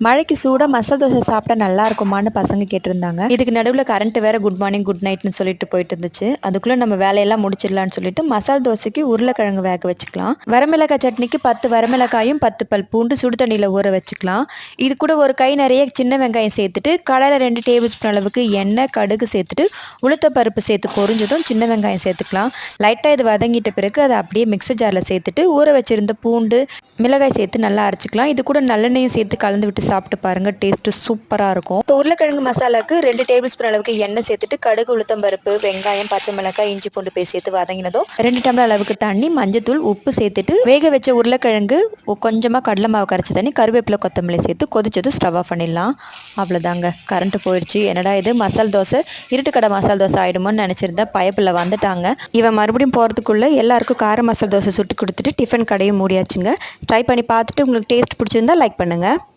மழைக்கு சூடாக மசாலா தோசை சாப்பிட்டா நல்லா இருக்குமான்னு பசங்க கேட்டிருந்தாங்க. இதுக்கு நடுவில் கரண்ட் வேற குட் மார்னிங் குட் நைட்னு சொல்லிட்டு போயிட்டு இருந்துச்சு. அதுக்குள்ளே நம்ம வேலையெல்லாம் முடிச்சிடலான்னு சொல்லிட்டு மசாலா தோசைக்கு உருளைக்கிழங்கு வேக வச்சுக்கலாம். வரமிளகாய் சட்னிக்கு 10 வரமிளகாயும் 10 பல் பூண்டு சுடு தண்ணியில் ஊற வச்சுக்கலாம். இது கூட ஒரு கை நிறைய சின்ன வெங்காயம் சேர்த்துட்டு கடாயில் 2 டேபிள் ஸ்பூன் அளவுக்கு எண்ணெய் கடுகு சேர்த்துட்டு உளுத்த பருப்பு சேர்த்து பொரிஞ்சதும் சின்ன வெங்காயம் சேர்த்துக்கலாம். லைட்டாக இது வதங்கிட்ட பிறகு அதை அப்படியே மிக்ஸர் ஜாரில் சேர்த்துட்டு ஊற வச்சிருந்த பூண்டு மிளகாய் சேர்த்து நல்லா அரைச்சிக்கலாம். இது கூட நல்லெண்ணெயும் சேர்த்து கலந்து விட்டு சாப்பிட்டு பாருங்கள், டேஸ்ட்டு சூப்பராக இருக்கும். இப்போ உருளைக்கிழங்கு மசாலாவுக்கு 2 டேபிள் ஸ்பூன் அளவுக்கு எண்ணெய் சேர்த்துட்டு கடுகு உளுத்தம் பருப்பு வெங்காயம் பச்சை மிளகாய் இஞ்சி பூண்டு பேஸ்ட் சேர்த்து வதங்கினதும் 2 டம்ளர் அளவுக்கு தண்ணி மஞ்சத்தூள் உப்பு சேர்த்துட்டு வேக வச்ச உருளைக்கிழங்கு கொஞ்சமாக கடலை மாவு கரைச்சி தண்ணி கருவேப்பிலை கொத்தமல்லி சேர்த்து கொதிச்சதும் ஸ்டவ் ஆஃப் பண்ணிடலாம். அவ்வளோதாங்க, கரண்ட் போயிடுச்சு. என்னடா இது மசால் தோசை இருட்டுக்கடை மசால் தோசை ஆகிடுமோன்னு நினச்சிருந்தா பயப்பில் வந்துட்டாங்க. இவன் மறுபடியும் போகிறதுக்குள்ளே எல்லாருக்கும் கார மசால் தோசை சுட்டு கொடுத்துட்டு டிஃபன் கடையும் மூடியாச்சுங்க. ட்ரை பண்ணி பார்த்துட்டு உங்களுக்கு டேஸ்ட் பிடிச்சிருந்தா லைக் பண்ணுங்கள்.